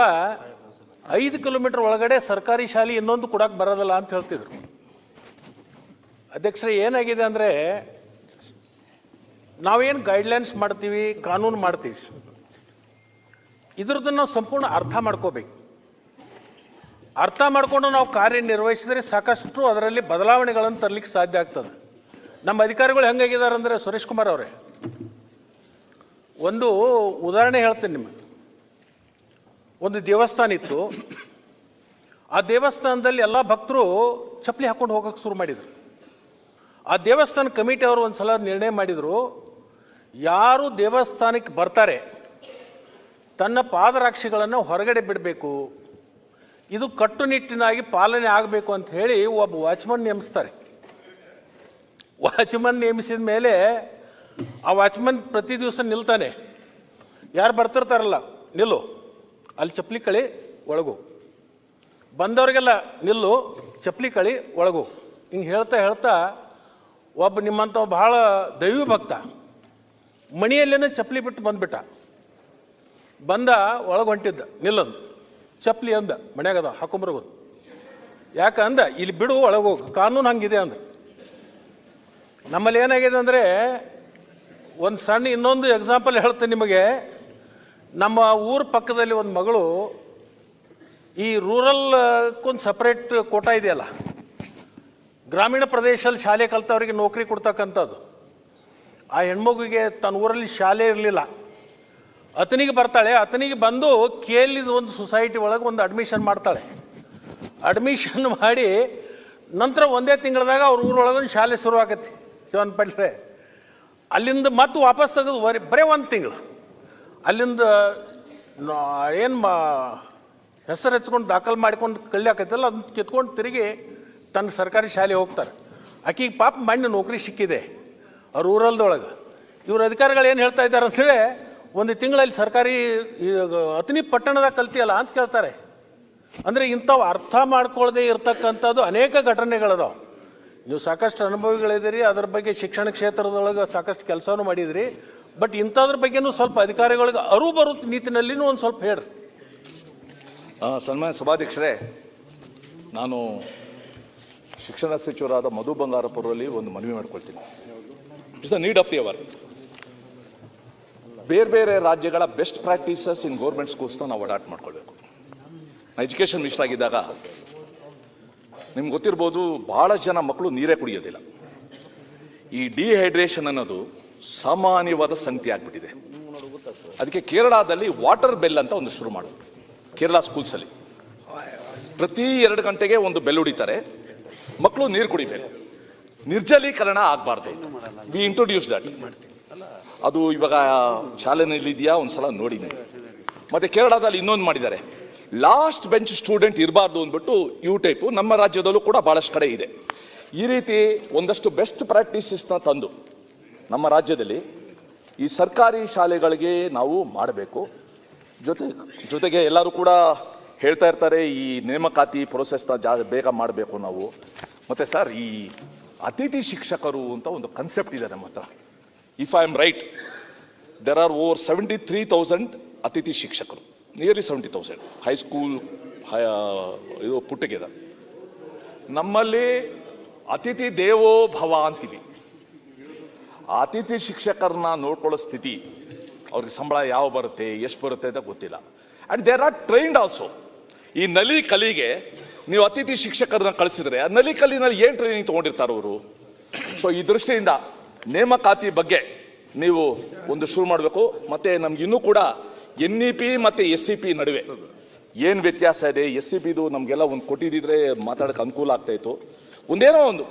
5 ಕಿಲೋಮೀಟರ್ ಒಳಗಡೆ ಸರ್ಕಾರಿ ಶಾಲೆ ಇನ್ನೊಂದು ಕೊಡಕ್ಕೆ ಬರೋದಿಲ್ಲ ಅಂತ ಹೇಳ್ತಿದ್ರು. ಅಧ್ಯಕ್ಷರೇ, ಏನಾಗಿದೆ ಅಂದರೆ, ನಾವೇನು ಗೈಡ್ಲೈನ್ಸ್ ಮಾಡ್ತೀವಿ, ಕಾನೂನು ಮಾಡ್ತೀವಿ, ಇದ್ರದ್ದು ನಾವು ಸಂಪೂರ್ಣ ಅರ್ಥ ಮಾಡ್ಕೋಬೇಕು. ಅರ್ಥ ಮಾಡಿಕೊಂಡು ನಾವು ಕಾರ್ಯನಿರ್ವಹಿಸಿದರೆ ಸಾಕಷ್ಟು ಅದರಲ್ಲಿ ಬದಲಾವಣೆಗಳನ್ನು ತರಲಿಕ್ಕೆ ಸಾಧ್ಯ ಆಗ್ತದೆ. ನಮ್ಮ ಅಧಿಕಾರಿಗಳು ಹೆಂಗಾಗಿದ್ದಾರೆ ಅಂದರೆ, ಸುರೇಶ್ ಕುಮಾರ್ ಅವರೇ, ಒಂದು ಉದಾಹರಣೆ ಹೇಳ್ತೀನಿ ನಿಮಗೆ. ಒಂದು ದೇವಸ್ಥಾನ ಇತ್ತು, ಆ ದೇವಸ್ಥಾನದಲ್ಲಿ ಎಲ್ಲ ಭಕ್ತರು ಚಪ್ಪಲಿ ಹಾಕ್ಕೊಂಡು ಹೋಗೋಕ್ಕೆ ಶುರು ಮಾಡಿದರು. ಆ ದೇವಸ್ಥಾನ ಕಮಿಟಿ ಅವರು ಒಂದು ಸಲ ನಿರ್ಣಯ ಮಾಡಿದರು, ಯಾರು ದೇವಸ್ಥಾನಕ್ಕೆ ಬರ್ತಾರೆ ತನ್ನ ಪಾದರಕ್ಷೆಗಳನ್ನು ಹೊರಗಡೆ ಬಿಡಬೇಕು, ಇದು ಕಟ್ಟುನಿಟ್ಟಿನಾಗಿ ಪಾಲನೆ ಆಗಬೇಕು ಅಂತ ಹೇಳಿ ಒಬ್ಬ ವಾಚ್ಮನ್ ನೇಮಿಸ್ತಾರೆ. ವಾಚ್ಮನ್ ನೇಮಿಸಿದ ಮೇಲೆ ಆ ವಾಚ್ಮನ್ ಪ್ರತಿ ದಿವಸ ನಿಲ್ತಾನೆ, ಯಾರು ಬರ್ತಿರ್ತಾರಲ್ಲ, ನಿಲ್ಲು, ಅಲ್ಲಿ ಚಪ್ಪಲಿ ಕಳಿ ಒಳಗು, ಬಂದವ್ರಿಗೆಲ್ಲ ನಿಲ್ಲು, ಚಪ್ಪಲಿ ಕಳಿ ಒಳಗು, ಹಿಂಗೆ ಹೇಳ್ತಾ ಹೇಳ್ತಾ ಒಬ್ಬ ನಿಮ್ಮಂಥ ಭಾಳ ದೈವಿ ಭಕ್ತ ಮಣಿಯಲ್ಲೇನೆ ಚಪ್ಪಲಿ ಬಿಟ್ಟು ಬಂದ್ಬಿಟ್ಟ. ಬಂದ ಒಳಗೆ ಹೊಂಟಿದ್ದ, ನಿಲ್ಲಂದು, ಚಪ್ಪಲಿ ಅಂದ, ಮನ್ಯಾಗದ ಹಾಕೊಂಬರ್ಬೋದು, ಯಾಕೆ ಅಂದ, ಇಲ್ಲಿ ಬಿಡು, ಒಳಗೋಗು, ಕಾನೂನು ಹಂಗಿದೆ ಅಂದ. ನಮ್ಮಲ್ಲಿ ಏನಾಗಿದೆ ಅಂದರೆ, ಒಂದು ಸಣ್ಣ ಇನ್ನೊಂದು ಎಕ್ಸಾಂಪಲ್ ಹೇಳ್ತೇನೆ ನಿಮಗೆ. ನಮ್ಮ ಊರ ಪಕ್ಕದಲ್ಲಿ ಒಂದು ಮಗಳು ಈ ರೂರಲ್ಗೊಂದು ಸಪ್ರೇಟ್ ಕೋಟಾ ಇದೆಯಲ್ಲ, ಗ್ರಾಮೀಣ ಪ್ರದೇಶದಲ್ಲಿ ಶಾಲೆ ಕಲ್ತವ್ರಿಗೆ ನೌಕರಿ ಕೊಡ್ತಕ್ಕಂಥದ್ದು. ಆ ಹೆಣ್ಮಗುಗೆ ತನ್ನ ಊರಲ್ಲಿ ಶಾಲೆ ಇರಲಿಲ್ಲ, ಅಥಣಿಗೆ ಬರ್ತಾಳೆ. ಅಥಣಿಗೆ ಬಂದು ಕೇಳಿದ ಒಂದು ಸೊಸೈಟಿ ಒಳಗೆ ಒಂದು ಅಡ್ಮಿಷನ್ ಮಾಡ್ತಾಳೆ. ಅಡ್ಮಿಷನ್ ಮಾಡಿ ನಂತರ ಒಂದೇ ತಿಂಗಳದಾಗ ಅವ್ರ ಊರೊಳಗೆ ಶಾಲೆ ಶುರು ಆಗತ್ತೆ ಶಿವನಪೇಟೆ. ಅಲ್ಲಿಂದ ಮತ್ತೆ ವಾಪಸ್ ತೆಗೆದು ಬರೀ ಒಂದು ತಿಂಗಳು ಅಲ್ಲಿಂದ ಏನು ಹೆಸರು ಹೆಚ್ಕೊಂಡು ದಾಖಲು ಮಾಡ್ಕೊಂಡು ಕಲಿಯಾಕತ್ತಲ್ಲ ಅದನ್ನ ಕಿತ್ಕೊಂಡು ತಿರುಗಿ ತನ್ನ ಸರ್ಕಾರಿ ಶಾಲೆ ಹೋಗ್ತಾರೆ. ಆಕೆಗೆ ಪಾಪ ಮಣ್ಣು ನೌಕರಿ ಸಿಕ್ಕಿದೆ ಅವ್ರ ಊರಲ್ದೊಳಗೆ. ಇವ್ರ ಅಧಿಕಾರಿಗಳು ಏನು ಹೇಳ್ತಾ ಇದ್ದಾರೆ ಅಂತೇಳಿ ಒಂದು ತಿಂಗಳಲ್ಲಿ ಸರ್ಕಾರಿ ಅತನಿ ಪಟ್ಟಣದಾಗ ಕಲ್ತಿಯಲ್ಲ ಅಂತ ಕೇಳ್ತಾರೆ. ಅಂದರೆ ಇಂಥವು ಅರ್ಥ ಮಾಡ್ಕೊಳ್ಳದೆ ಇರ್ತಕ್ಕಂಥದ್ದು ಅನೇಕ ಘಟನೆಗಳದಾವೆ. ನೀವು ಸಾಕಷ್ಟು ಅನುಭವಿಗಳಿದ್ದೀರಿ, ಅದರ ಬಗ್ಗೆ ಶಿಕ್ಷಣ ಕ್ಷೇತ್ರದೊಳಗೆ ಸಾಕಷ್ಟು ಕೆಲಸನೂ ಮಾಡಿದಿರಿ. ಬಟ್ ಇಂಥದ್ರ ಬಗ್ಗೆನೂ ಸ್ವಲ್ಪ ಅಧಿಕಾರಿಗಳಿಗೆ ಅರಿವು ಬರೋ ನಿಟ್ಟಿನಲ್ಲಿನೂ ಒಂದು ಸ್ವಲ್ಪ ಹೇಳ್ರಿ. ಸನ್ಮಾನ್ಯ ಸಭಾಧ್ಯಕ್ಷರೇ, ನಾನು ಶಿಕ್ಷಣ ಸಚಿವರಾದ ಮಧು ಬಂಗಾರಪುರದಲ್ಲಿ ಒಂದು ಮನವಿ ಮಾಡ್ಕೊಳ್ತೀನಿ. It's the need of the hour. ಬೇರೆ ಬೇರೆ ರಾಜ್ಯಗಳ ಬೆಸ್ಟ್ ಪ್ರಾಕ್ಟೀಸಸ್ ಇನ್ ಗೌರ್ಮೆಂಟ್ ಸ್ಕೂಲ್ಸ್ನ ನಾವು ಅಡಾಪ್ಟ್ ಮಾಡ್ಕೊಳ್ಬೇಕು. ಎಜುಕೇಷನ್ ಮಿನಿಸ್ಟರ್ ಆಗಿದ್ದಾಗ ನಿಮ್ಗೆ ಗೊತ್ತಿರ್ಬೋದು, ಭಾಳ ಜನ ಮಕ್ಕಳು ನೀರೇ ಕುಡಿಯೋದಿಲ್ಲ. ಈ ಡಿಹೈಡ್ರೇಷನ್ ಅನ್ನೋದು ಸಾಮಾನ್ಯವಾದ ಸಂಗತಿ ಆಗ್ಬಿಟ್ಟಿದೆ. ಅದಕ್ಕೆ ಕೇರಳದಲ್ಲಿ ವಾಟರ್ ಬೆಲ್ ಅಂತ ಒಂದು ಶುರು ಮಾಡೋದು. ಕೇರಳ ಸ್ಕೂಲ್ಸಲ್ಲಿ ಪ್ರತಿ 2 ಗಂಟೆಗೆ ಒಂದು ಬೆಲ್ ಹೊಡಿತಾರೆ. ಮಕ್ಕಳು ನೀರು ಕುಡಿಬೇಕು, ನಿರ್ಜಲೀಕರಣ ಆಗಬಾರ್ದು. We introduce that. ಅದು ಇವಾಗ ಚಾಲನೆಯಲ್ಲಿದೆಯಾ ಒಂದ್ಸಲ ನೋಡಿ. ಮತ್ತೆ ಕೇರಳದಲ್ಲಿ ಇನ್ನೊಂದು ಮಾಡಿದ್ದಾರೆ, ಲಾಸ್ಟ್ ಬೆಂಚ್ ಸ್ಟೂಡೆಂಟ್ ಇರಬಾರ್ದು ಅಂದ್ಬಿಟ್ಟು ಯು ಟೈಪು. ನಮ್ಮ ರಾಜ್ಯದಲ್ಲೂ ಕೂಡ ಭಾಳಷ್ಟು ಕಡೆ ಇದೆ. ಈ ರೀತಿ ಒಂದಷ್ಟು ಬೆಸ್ಟ್ ಪ್ರಾಕ್ಟೀಸಸ್ನ ತಂದು ನಮ್ಮ ರಾಜ್ಯದಲ್ಲಿ ಈ ಸರ್ಕಾರಿ ಶಾಲೆಗಳಿಗೆ ನಾವು ಮಾಡಬೇಕು. ಜೊತೆಗೆ ಎಲ್ಲರೂ ಕೂಡ ಹೇಳ್ತಾ ಇರ್ತಾರೆ, ಈ ನೇಮಕಾತಿ ಪ್ರೊಸೆಸ್ನ ಬೇಗ ಮಾಡಬೇಕು ನಾವು. ಮತ್ತು ಸರ್, ಈ ಅತಿಥಿ ಶಿಕ್ಷಕರು ಅಂತ ಒಂದು ಕನ್ಸೆಪ್ಟ್ ಇದೆ ನಮ್ಮ ಹತ್ರ. If I am right, there are over 73,000 ಅತಿಥಿ ಶಿಕ್ಷಕರು, ನಿಯರ್ಲಿ 70,000 ಹೈಸ್ಕೂಲ್ ಇದು ಪುಟ್ಟಗೆದ. ನಮ್ಮಲ್ಲಿ ಅತಿಥಿ ದೇವೋ ಭವ ಅಂತೀವಿ. ಆ ಅತಿಥಿ ಶಿಕ್ಷಕರನ್ನ ನೋಡ್ಕೊಳ್ಳೋ ಸ್ಥಿತಿ, ಅವ್ರಿಗೆ ಸಂಬಳ ಯಾವ ಬರುತ್ತೆ, ಎಷ್ಟು ಬರುತ್ತೆ ಅಂತ ಗೊತ್ತಿಲ್ಲ. And there are trained also. ಈ ನಲಿ ಕಲಿಗೆ ನೀವು ಅತಿಥಿ ಶಿಕ್ಷಕರನ್ನ ಕಳಿಸಿದ್ರೆ ಆ ನಲಿ ಕಲಿನಲ್ಲಿ ಏನು ಟ್ರೈನಿಂಗ್ ತೊಗೊಂಡಿರ್ತಾರೆ ಅವರು. ಸೊ ಈ ದೃಷ್ಟಿಯಿಂದ ನೇಮಕಾತಿ ಬಗ್ಗೆ ನೀವು ಒಂದು ಶುರು ಮಾಡಬೇಕು. ಮತ್ತು ನಮ್ಗೆ ಇನ್ನೂ ಕೂಡ NEP ಮತ್ತು SCP ನಡುವೆ ಏನು ವ್ಯತ್ಯಾಸ ಇದೆ, SCPದು ನಮಗೆಲ್ಲ ಒಂದು ಕೊಟ್ಟಿದ್ದಿದ್ರೆ ಮಾತಾಡೋಕ್ಕೆ ಅನುಕೂಲ ಆಗ್ತಾಯಿತ್ತು. ಒಂದೇನೋ ಒಂದು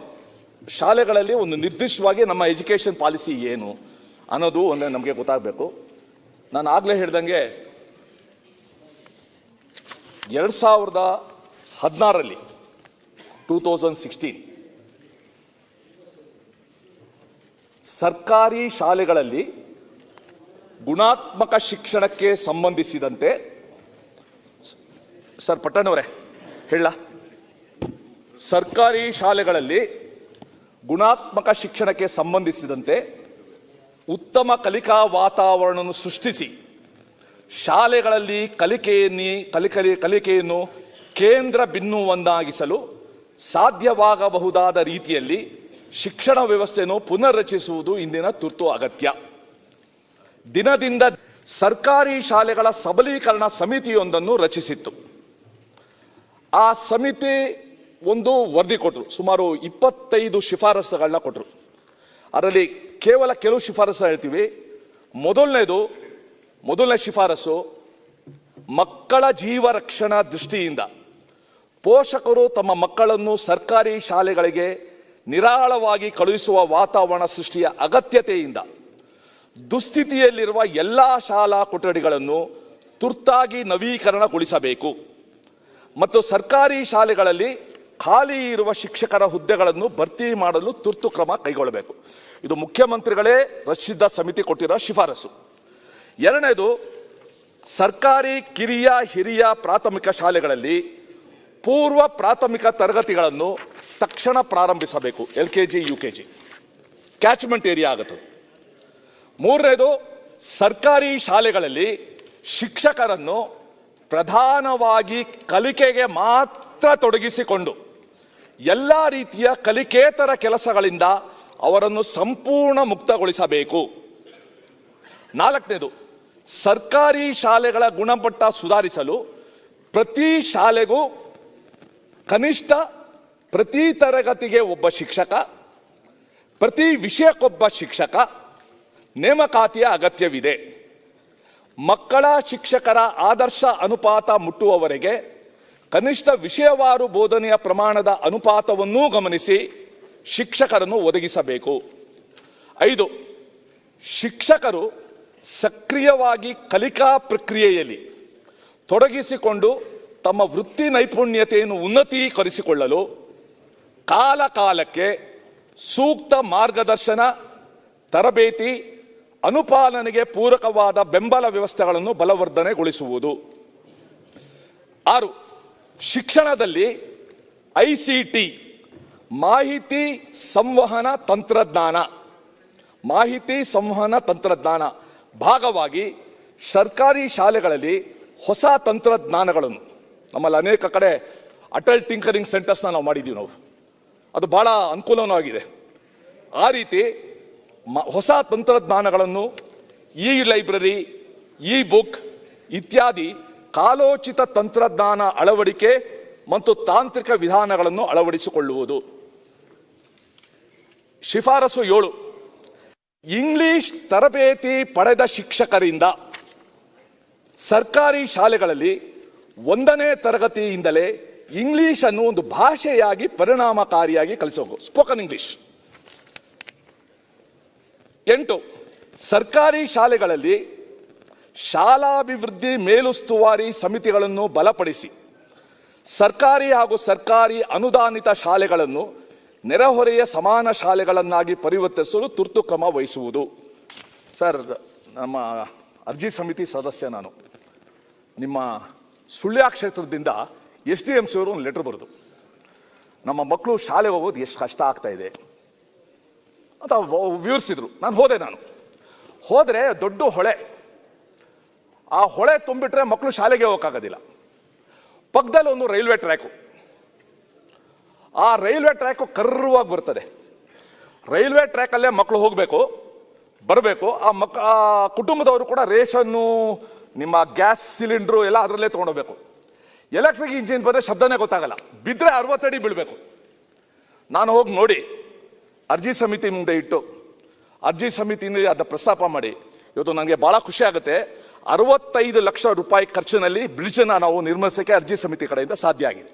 ಶಾಲೆಗಳಲ್ಲಿ ಒಂದು ನಿರ್ದಿಷ್ಟವಾಗಿ ನಮ್ಮ ಎಜುಕೇಷನ್ ಪಾಲಿಸಿ ಏನು ಅನ್ನೋದು ಒಂದೇ ನಮಗೆ ಗೊತ್ತಾಗಬೇಕು. ನಾನು ಆಗಲೇ ಹೇಳ್ದಂಗೆ 2016 2016 ಸರ್ಕಾರಿ ಶಾಲೆಗಳಲ್ಲಿ ಗುಣಾತ್ಮಕ ಶಿಕ್ಷಣಕ್ಕೆ ಸಂಬಂಧಿಸಿದಂತೆ, ಸರ್ ಪಟ್ಟಣ್ಣವರೇ ಹೇಳ, ಸರ್ಕಾರಿ ಶಾಲೆಗಳಲ್ಲಿ ಗುಣಾತ್ಮಕ ಶಿಕ್ಷಣಕ್ಕೆ ಸಂಬಂಧಿಸಿದಂತೆ ಉತ್ತಮ ಕಲಿಕಾ ವಾತಾವರಣವನ್ನು ಸೃಷ್ಟಿಸಿ ಶಾಲೆಗಳಲ್ಲಿ ಕಲಿಕೆಯನ್ನು ಕೇಂದ್ರ ಬಿಂದುವನ್ನಾಗಿಸಲು ಸಾಧ್ಯವಾಗಬಹುದಾದ ರೀತಿಯಲ್ಲಿ ಶಿಕ್ಷಣ ವ್ಯವಸ್ಥೆಯನ್ನು ಪುನರ್ರಚಿಸುವುದು ಇಂದಿನ ತುರ್ತು ಅಗತ್ಯ. ದಿನದಿಂದ ಸರ್ಕಾರಿ ಶಾಲೆಗಳ ಸಬಲೀಕರಣ ಸಮಿತಿಯೊಂದನ್ನು ರಚಿಸಿತ್ತು. ಆ ಸಮಿತಿ ಒಂದು ವರದಿ ಕೊಟ್ಟರು, ಸುಮಾರು 25 ಶಿಫಾರಸುಗಳನ್ನ ಕೊಟ್ಟರು. ಅದರಲ್ಲಿ ಕೇವಲ ಕೆಲವು ಶಿಫಾರಸು ಹೇಳ್ತೀವಿ. ಮೊದಲನೇ ಶಿಫಾರಸು, ಮಕ್ಕಳ ಜೀವ ರಕ್ಷಣಾ ದೃಷ್ಟಿಯಿಂದ ಪೋಷಕರು ತಮ್ಮ ಮಕ್ಕಳನ್ನು ಸರ್ಕಾರಿ ಶಾಲೆಗಳಿಗೆ ನಿರಾಳವಾಗಿ ಕಳುಹಿಸುವ ವಾತಾವರಣ ಸೃಷ್ಟಿಯ ಅಗತ್ಯತೆಯಿಂದ ದುಸ್ಥಿತಿಯಲ್ಲಿರುವ ಎಲ್ಲ ಶಾಲಾ ಕೊಠಡಿಗಳನ್ನು ತುರ್ತಾಗಿ ನವೀಕರಣಗೊಳಿಸಬೇಕು ಮತ್ತು ಸರ್ಕಾರಿ ಶಾಲೆಗಳಲ್ಲಿ ಖಾಲಿ ಇರುವ ಶಿಕ್ಷಕರ ಹುದ್ದೆಗಳನ್ನು ಭರ್ತಿ ಮಾಡಲು ತುರ್ತು ಕ್ರಮ ಕೈಗೊಳ್ಳಬೇಕು. ಇದು ಮುಖ್ಯಮಂತ್ರಿಗಳೇ ರಚಿಸಿದ ಸಮಿತಿ ಕೊಟ್ಟಿರೋ ಶಿಫಾರಸು. ಎರಡನೇದು, ಸರ್ಕಾರಿ ಕಿರಿಯ ಹಿರಿಯ ಪ್ರಾಥಮಿಕ ಶಾಲೆಗಳಲ್ಲಿ ಪೂರ್ವ ಪ್ರಾಥಮಿಕ ತರಗತಿಗಳನ್ನು ತಕ್ಷಣ ಪ್ರಾರಂಭಿಸಬೇಕು. LKG UKG ಕ್ಯಾಚ್ಮೆಂಟ್ ಏರಿಯಾ ಆಗುತ್ತದೆ. ಮೂರನೇದು, ಸರ್ಕಾರಿ ಶಾಲೆಗಳಲ್ಲಿ ಶಿಕ್ಷಕರನ್ನು ಪ್ರಧಾನವಾಗಿ ಕಲಿಕೆಗೆ ಮಾತ್ರ ತೊಡಗಿಸಿಕೊಂಡು ಎಲ್ಲ ರೀತಿಯ ಕಲಿಕೇತರ ಕೆಲಸಗಳಿಂದ ಅವರನ್ನು ಸಂಪೂರ್ಣ ಮುಕ್ತಗೊಳಿಸಬೇಕು. ನಾಲ್ಕನೇದು, ಸರ್ಕಾರಿ ಶಾಲೆಗಳ ಗುಣಮಟ್ಟ ಸುಧಾರಿಸಲು ಪ್ರತಿ ಶಾಲೆಗೂ ಕನಿಷ್ಠ ಪ್ರತಿ ತರಗತಿಗೆ ಒಬ್ಬ ಶಿಕ್ಷಕ, ಪ್ರತಿ ವಿಷಯಕ್ಕೊಬ್ಬ ಶಿಕ್ಷಕ ನೇಮಕಾತಿಯ ಅಗತ್ಯವಿದೆ. ಮಕ್ಕಳ ಶಿಕ್ಷಕರ ಆದರ್ಶ ಅನುಪಾತ ಮುಟ್ಟುವವರೆಗೆ ಕನಿಷ್ಠ ವಿಷಯವಾರು ಬೋಧನೆಯ ಪ್ರಮಾಣದ ಅನುಪಾತವನ್ನೂ ಗಮನಿಸಿ ಶಿಕ್ಷಕರನ್ನು ಒದಗಿಸಬೇಕು. 5. ಶಿಕ್ಷಕರು ಸಕ್ರಿಯವಾಗಿ ಕಲಿಕಾ ಪ್ರಕ್ರಿಯೆಯಲ್ಲಿ ತೊಡಗಿಸಿಕೊಂಡು ತಮ್ಮ ವೃತ್ತಿ ನೈಪುಣ್ಯತೆಯನ್ನು ಉನ್ನತೀಕರಿಸಿಕೊಳ್ಳಲು ಕಾಲ ಕಾಲಕ್ಕೆ ಸೂಕ್ತ ಮಾರ್ಗದರ್ಶನ, ತರಬೇತಿ, ಅನುಪಾಲನೆಗೆ ಪೂರಕವಾದ ಬೆಂಬಲ ವ್ಯವಸ್ಥೆಗಳನ್ನು ಬಲವರ್ಧನೆಗೊಳಿಸುವುದು. 6. ಶಿಕ್ಷಣದಲ್ಲಿ ICT ಮಾಹಿತಿ ಸಂವಹನ ತಂತ್ರಜ್ಞಾನ ಭಾಗವಾಗಿ ಸರ್ಕಾರಿ ಶಾಲೆಗಳಲ್ಲಿ ಹೊಸ ತಂತ್ರಜ್ಞಾನಗಳನ್ನು, ನಮ್ಮಲ್ಲಿ ಅನೇಕ ಕಡೆ ಅಟಲ್ ಟಿಂಕರಿಂಗ್ ಸೆಂಟರ್ಸ್ನ ನಾವು ಮಾಡಿದ್ದೀವಿ. ಅದು ಭಾಳ ಅನುಕೂಲನೂ ಆಗಿದೆ. ಆ ರೀತಿ ಹೊಸ ತಂತ್ರಜ್ಞಾನಗಳನ್ನು, ಲೈಬ್ರರಿ, ಬುಕ್ ಇತ್ಯಾದಿ ಕಾಲೋಚಿತ ತಂತ್ರಜ್ಞಾನ ಅಳವಡಿಕೆ ಮತ್ತು ತಾಂತ್ರಿಕ ವಿಧಾನಗಳನ್ನು ಅಳವಡಿಸಿಕೊಳ್ಳುವುದು. ಶಿಫಾರಸು 7. ಇಂಗ್ಲಿಷ್ ತರಬೇತಿ ಪಡೆದ ಶಿಕ್ಷಕರಿಂದ ಸರ್ಕಾರಿ ಶಾಲೆಗಳಲ್ಲಿ 1ನೇ ತರಗತಿಯಿಂದಲೇ ಇಂಗ್ಲಿಷ್ ಅನ್ನು ಒಂದು ಭಾಷೆಯಾಗಿ ಪರಿಣಾಮಕಾರಿಯಾಗಿ ಕಲಿಸಬೇಕು, ಸ್ಪೋಕನ್ ಇಂಗ್ಲಿಷ್. 8. ಸರ್ಕಾರಿ ಶಾಲೆಗಳಲ್ಲಿ ಶಾಲಾಭಿವೃದ್ಧಿ ಮೇಲುಸ್ತುವಾರಿ ಸಮಿತಿಗಳನ್ನು ಬಲಪಡಿಸಿ ಸರ್ಕಾರಿ ಹಾಗೂ ಸರ್ಕಾರಿ ಅನುದಾನಿತ ಶಾಲೆಗಳನ್ನು ನೆರೆಹೊರೆಯ ಸಮಾನ ಶಾಲೆಗಳನ್ನಾಗಿ ಪರಿವರ್ತಿಸಲು ತುರ್ತು ಕ್ರಮ ವಹಿಸುವುದು. ಸರ್, ನಮ್ಮ ಅರ್ಜಿ ಸಮಿತಿ ಸದಸ್ಯ ನಾನು. ನಿಮ್ಮ ಸುಳ್ಯ ಕ್ಷೇತ್ರದಿಂದ SDMC ಅವರು ಒಂದು ಲೆಟರ್ ಬರೆದು, ನಮ್ಮ ಮಕ್ಕಳು ಶಾಲೆ ಹೋಗೋದು ಎಷ್ಟು ಕಷ್ಟ ಆಗ್ತಾ ಇದೆ ಅಂತ ವಿವರಿಸಿದ್ರು. ನಾನು ಹೋದರೆ ದೊಡ್ಡ ಹೊಳೆ, ಆ ಹೊಳೆ ತುಂಬಿಟ್ರೆ ಮಕ್ಕಳು ಶಾಲೆಗೆ ಹೋಗೋಕ್ಕಾಗೋದಿಲ್ಲ. ಪಕ್ಕದಲ್ಲಿ ಒಂದು ರೈಲ್ವೆ ಟ್ರ್ಯಾಕು, ಆ ರೈಲ್ವೆ ಟ್ರ್ಯಾಕು ಕರ್ರವಾಗಿ ಬರ್ತದೆ. ರೈಲ್ವೆ ಟ್ರ್ಯಾಕಲ್ಲೇ ಮಕ್ಕಳು ಹೋಗಬೇಕು, ಬರಬೇಕು. ಆ ಕುಟುಂಬದವರು ಕೂಡ ರೇಷನ್ನು, ನಿಮ್ಮ ಗ್ಯಾಸ್ ಸಿಲಿಂಡ್ರು ಎಲ್ಲ ಅದರಲ್ಲೇ ತೊಗೊಂಡೋಗ್ಬೇಕು. ಎಲೆಕ್ಟ್ರಿಕ್ ಇಂಜಿನ್ ಬಂದರೆ ಶಬ್ದನೇ ಗೊತ್ತಾಗಲ್ಲ, ಬಿದ್ದರೆ 60 ಅಡಿ ಬೀಳಬೇಕು. ನಾನು ಹೋಗಿ ನೋಡಿ ಅರ್ಜಿ ಸಮಿತಿ ಮುಂದೆ ಇಟ್ಟು, ಅರ್ಜಿ ಸಮಿತಿಯಿಂದ ಅದನ್ನ ಪ್ರಸ್ತಾಪ ಮಾಡಿ, ಇವತ್ತು ನನಗೆ ಭಾಳ ಖುಷಿ ಆಗುತ್ತೆ. 65 ಲಕ್ಷ ರೂಪಾಯಿ ಖರ್ಚಿನಲ್ಲಿ ಬ್ರಿಡ್ಜನ್ನು ನಾವು ನಿರ್ಮಿಸೋಕ್ಕೆ ಅರ್ಜಿ ಸಮಿತಿ ಕಡೆಯಿಂದ ಸಾಧ್ಯ ಆಗಿದೆ.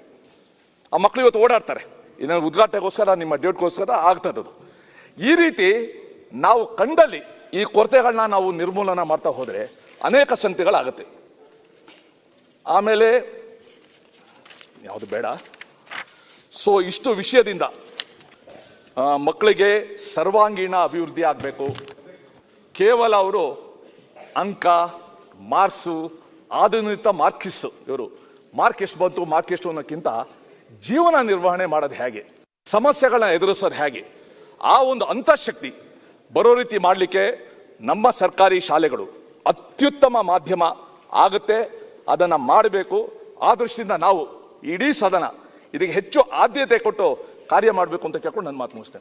ಆ ಮಕ್ಕಳು ಇವತ್ತು ಓಡಾಡ್ತಾರೆ, ಇನ್ನೊಂದು ಉದ್ಘಾಟನೆಗೋಸ್ಕರ, ನಿಮ್ಮ ಡೇಟ್ಗೋಸ್ಕರ ಆಗ್ತದದು. ಈ ರೀತಿ ನಾವು ಕಂಡಲ್ಲಿ ಈ ಕೊರತೆಗಳನ್ನ ನಾವು ನಿರ್ಮೂಲನ ಮಾಡ್ತಾ ಹೋದರೆ ಅನೇಕ ಸಂಗತಿಗಳಾಗುತ್ತೆ. ಆಮೇಲೆ ಯಾವುದು ಬೇಡ. ಸೊ ಇಷ್ಟು ವಿಷಯದಿಂದ ಮಕ್ಕಳಿಗೆ ಸರ್ವಾಂಗೀಣ ಅಭಿವೃದ್ಧಿ ಆಗಬೇಕು. ಕೇವಲ ಅವರು ಅಂಕ, ಮಾರ್ಕ್ಸು, ಆಧುನಿಕ ಮಾರ್ಕಿಸ್, ಇವರು ಮಾರ್ಕ್ ಎಷ್ಟು ಬಂತು, ಮಾರ್ಕ್ ಎಷ್ಟು ಅನ್ನೋಕ್ಕಿಂತ ಜೀವನ ನಿರ್ವಹಣೆ ಮಾಡೋದು ಹೇಗೆ, ಸಮಸ್ಯೆಗಳನ್ನ ಎದುರಿಸೋದು ಹೇಗೆ, ಆ ಒಂದು ಅಂತಃಶಕ್ತಿ ಬರೋ ರೀತಿ ಮಾಡಲಿಕ್ಕೆ ನಮ್ಮ ಸರ್ಕಾರಿ ಶಾಲೆಗಳು ಅತ್ಯುತ್ತಮ ಮಾಧ್ಯಮ ಆಗುತ್ತೆ. ಅದನ್ನು ಮಾಡಬೇಕು. ಆ ದೃಷ್ಟಿಯಿಂದ ನಾವು ಇಡೀ ಸದನ ಇದಕ್ಕೆ ಹೆಚ್ಚು ಆದ್ಯತೆ ಕೊಟ್ಟು ಕಾರ್ಯ ಮಾಡಬೇಕು ಅಂತ ಕೇಳ್ಕೊಂಡು ನನ್ನ ಮಾತು ಮುಗಿಸ್ತೇನೆ.